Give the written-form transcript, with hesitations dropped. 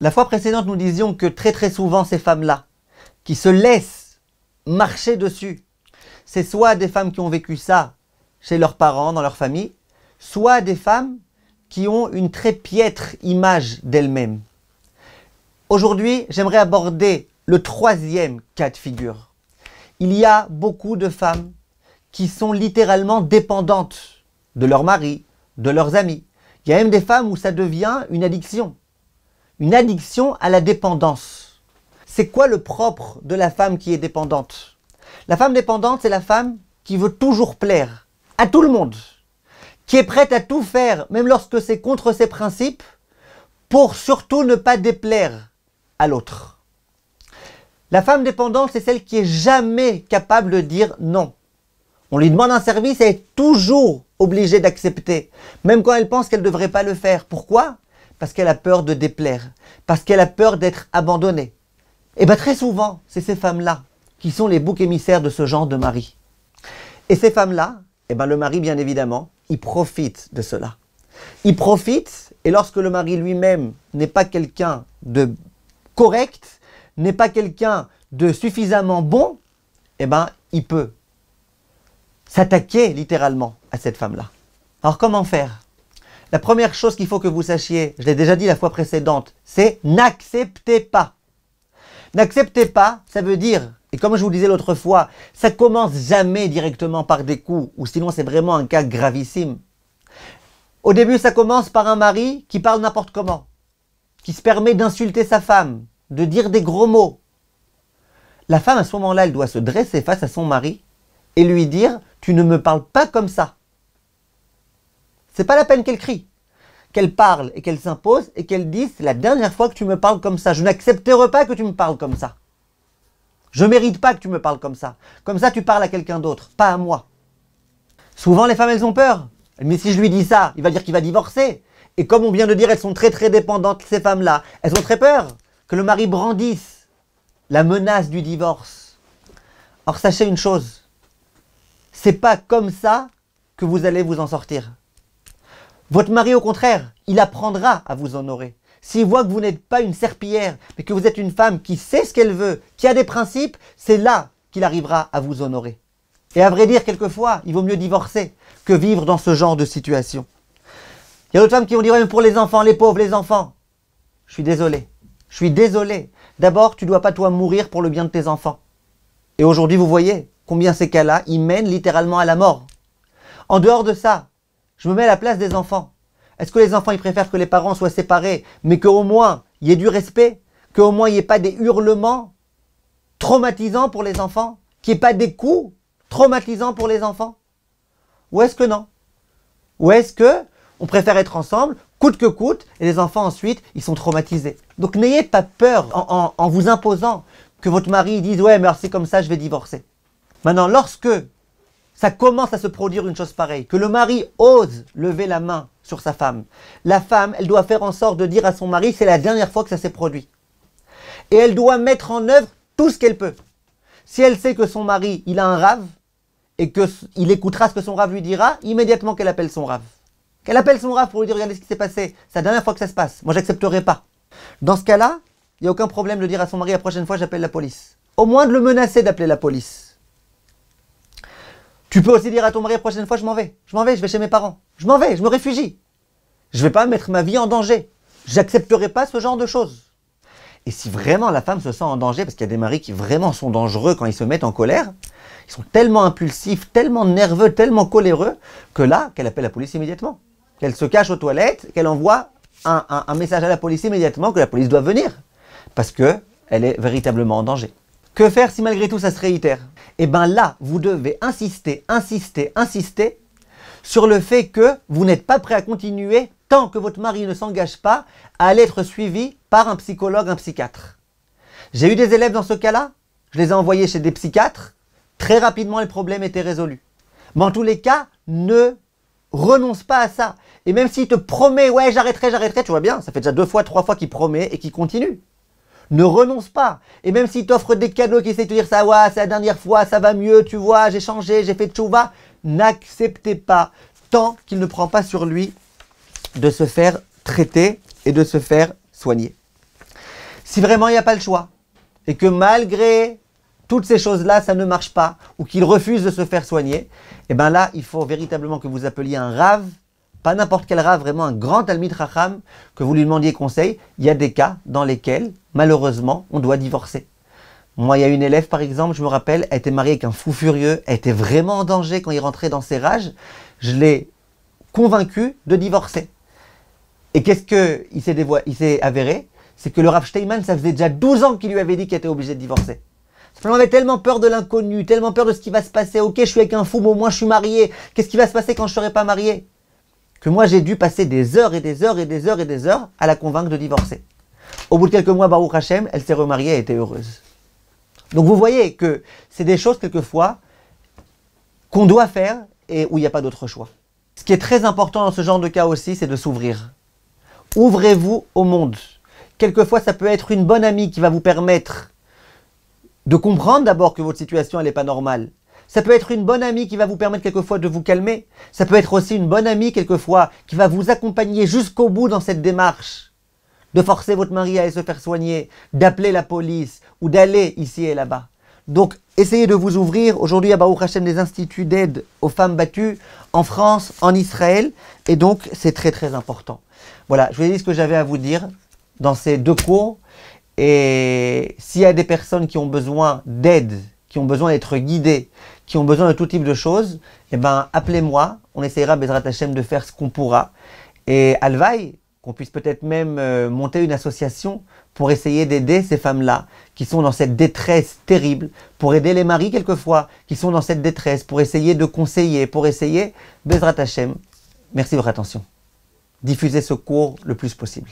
La fois précédente, nous disions que très souvent, ces femmes-là, qui se laissent marcher dessus, c'est soit des femmes qui ont vécu ça chez leurs parents, dans leur famille, soit des femmes qui ont une très piètre image d'elles-mêmes. Aujourd'hui, j'aimerais aborder le troisième cas de figure. Il y a beaucoup de femmes qui sont littéralement dépendantes de leur mari, de leurs amis. Il y a même des femmes où ça devient une addiction à la dépendance. C'est quoi le propre de la femme qui est dépendante? La femme dépendante, c'est la femme qui veut toujours plaire à tout le monde, qui est prête à tout faire, même lorsque c'est contre ses principes, pour surtout ne pas déplaire à l'autre. La femme dépendante, c'est celle qui est jamais capable de dire non. On lui demande un service, elle est toujours obligée d'accepter, même quand elle pense qu'elle ne devrait pas le faire. Pourquoi? Parce qu'elle a peur de déplaire, parce qu'elle a peur d'être abandonnée. Et bien très souvent, c'est ces femmes-là qui sont les boucs émissaires de ce genre de mari. Et ces femmes-là, le mari, bien évidemment, il profite de cela. Il profite, et lorsque le mari lui-même n'est pas quelqu'un de correct, n'est pas quelqu'un de suffisamment bon, il peut s'attaquer littéralement à cette femme-là. Alors comment faire? La première chose qu'il faut que vous sachiez, je l'ai déjà dit la fois précédente, c'est n'acceptez pas. N'acceptez pas, ça veut dire, et comme je vous disais l'autre fois, ça commence jamais directement par des coups, ou sinon c'est vraiment un cas gravissime. Au début, ça commence par un mari qui parle n'importe comment, qui se permet d'insulter sa femme, de dire des gros mots. La femme, à ce moment-là, elle doit se dresser face à son mari et lui dire « Tu ne me parles pas comme ça ». C'est pas la peine qu'elle crie, qu'elle parle et qu'elle s'impose et qu'elle dise « C'est la dernière fois que tu me parles comme ça, je n'accepterai pas que tu me parles comme ça. Je mérite pas que tu me parles comme ça. Comme ça, tu parles à quelqu'un d'autre, pas à moi. » Souvent, les femmes, elles ont peur. Mais si je lui dis ça, il va dire qu'il va divorcer. Et comme on vient de dire, elles sont très dépendantes, ces femmes-là. Elles ont très peur que le mari brandisse la menace du divorce. Or, sachez une chose, c'est pas comme ça que vous allez vous en sortir. Votre mari, au contraire, il apprendra à vous honorer. S'il voit que vous n'êtes pas une serpillière, mais que vous êtes une femme qui sait ce qu'elle veut, qui a des principes, c'est là qu'il arrivera à vous honorer. Et à vrai dire, quelquefois, il vaut mieux divorcer que vivre dans ce genre de situation. Il y a d'autres femmes qui vont dire, ouais, mais pour les enfants, les pauvres, les enfants. Je suis désolé. Je suis désolé. D'abord, tu ne dois pas toi mourir pour le bien de tes enfants. Et aujourd'hui, vous voyez combien ces cas-là, ils mènent littéralement à la mort. En dehors de ça, je me mets à la place des enfants. Est-ce que les enfants, ils préfèrent que les parents soient séparés, mais qu'au moins, il y ait du respect, qu'au moins, il n'y ait pas des hurlements traumatisants pour les enfants, qu'il n'y ait pas des coups traumatisants pour les enfants? Ou est-ce que non? Ou est-ce que on préfère être ensemble, coûte que coûte, et les enfants ensuite, ils sont traumatisés? Donc n'ayez pas peur en vous imposant que votre mari dise « Ouais, mais alors c'est comme ça, je vais divorcer ». Maintenant, lorsque ça commence à se produire une chose pareille, que le mari ose lever la main sur sa femme, la femme, elle doit faire en sorte de dire à son mari « C'est la dernière fois que ça s'est produit ». Et elle doit mettre en œuvre tout ce qu'elle peut. Si elle sait que son mari, il a un rave, et qu'il écoutera ce que son rave lui dira, immédiatement qu'elle appelle son rave. Qu'elle appelle son rave pour lui dire « Regardez ce qui s'est passé, c'est la dernière fois que ça se passe, moi j'accepterai pas ». Dans ce cas-là, il n'y a aucun problème de dire à son mari « La prochaine fois, j'appelle la police ». Au moins de le menacer d'appeler la police. Tu peux aussi dire à ton mari « La prochaine fois, je m'en vais, je vais chez mes parents, je m'en vais, je me réfugie. Je ne vais pas mettre ma vie en danger, j'accepterai pas ce genre de choses ». Et si vraiment la femme se sent en danger, parce qu'il y a des maris qui vraiment sont dangereux quand ils se mettent en colère, ils sont tellement impulsifs, tellement nerveux, tellement coléreux, que là, qu'elle appelle la police immédiatement. Qu'elle se cache aux toilettes, qu'elle envoie un message à la police immédiatement, que la police doit venir. Parce qu'elle est véritablement en danger. Que faire si malgré tout ça se réitère? Eh bien là, vous devez insister sur le fait que vous n'êtes pas prêt à continuer tant que votre mari ne s'engage pas à aller être suivi par un psychologue, un psychiatre. J'ai eu des élèves dans ce cas-là, je les ai envoyés chez des psychiatres, très rapidement les problèmes étaient résolus. Mais en tous les cas, ne renonce pas à ça. Et même s'il te promet, ouais j'arrêterai, tu vois bien, ça fait déjà 2 fois, 3 fois qu'il promet et qu'il continue. Ne renonce pas. Et même s'il t'offre des cadeaux, qu'il essaie de te dire ça, ouais, c'est la dernière fois, ça va mieux, tu vois, j'ai changé, j'ai fait tchouva, n'acceptez pas tant qu'il ne prend pas sur lui de se faire traiter et de se faire soigner. Si vraiment il n'y a pas le choix, et que malgré toutes ces choses-là, ça ne marche pas, ou qu'il refuse de se faire soigner, et bien là, il faut véritablement que vous appeliez un rave, pas n'importe quel rave, vraiment un grand Talmid Chacham, que vous lui demandiez conseil. Il y a des cas dans lesquels, malheureusement, on doit divorcer. Moi, il y a une élève, par exemple, je me rappelle, elle était mariée avec un fou furieux, elle était vraiment en danger quand il rentrait dans ses rages. Je l'ai convaincu de divorcer. Et qu'est-ce qu'il s'est avéré? C'est que le Rav Steinman, ça faisait déjà 12 ans qu'il lui avait dit qu'il était obligé de divorcer. On avait tellement peur de l'inconnu, tellement peur de ce qui va se passer. Ok, je suis avec un fou, mais au moins je suis marié. Qu'est-ce qui va se passer quand je ne serai pas marié? Que moi, j'ai dû passer des heures et des heures et des heures et des heures à la convaincre de divorcer. Au bout de quelques mois, Baruch Hashem, elle s'est remariée et était heureuse. Donc vous voyez que c'est des choses quelquefois qu'on doit faire et où il n'y a pas d'autre choix. Ce qui est très important dans ce genre de cas aussi, c'est de s'ouvrir. Ouvrez-vous au monde. Quelquefois, ça peut être une bonne amie qui va vous permettre de comprendre d'abord que votre situation elle n'est pas normale. Ça peut être une bonne amie qui va vous permettre quelquefois de vous calmer. Ça peut être aussi une bonne amie quelquefois qui va vous accompagner jusqu'au bout dans cette démarche de forcer votre mari à aller se faire soigner, d'appeler la police ou d'aller ici et là-bas. Donc, essayez de vous ouvrir. Aujourd'hui, il y a Baruch Hashem des instituts d'aide aux femmes battues en France, en Israël. Et donc, c'est très très important. Voilà, je vous ai dit ce que j'avais à vous dire dans ces deux cours. Et s'il y a des personnes qui ont besoin d'aide, qui ont besoin d'être guidées, qui ont besoin de tout type de choses, eh ben, appelez-moi. On essaiera, Bezrat Hashem, de faire ce qu'on pourra. Et Alvaï, qu'on puisse peut-être même monter une association pour essayer d'aider ces femmes-là qui sont dans cette détresse terrible, pour aider les maris quelquefois qui sont dans cette détresse, pour essayer de conseiller, pour essayer, Bezrat Hashem. Merci de votre attention. Diffusez ce cours le plus possible.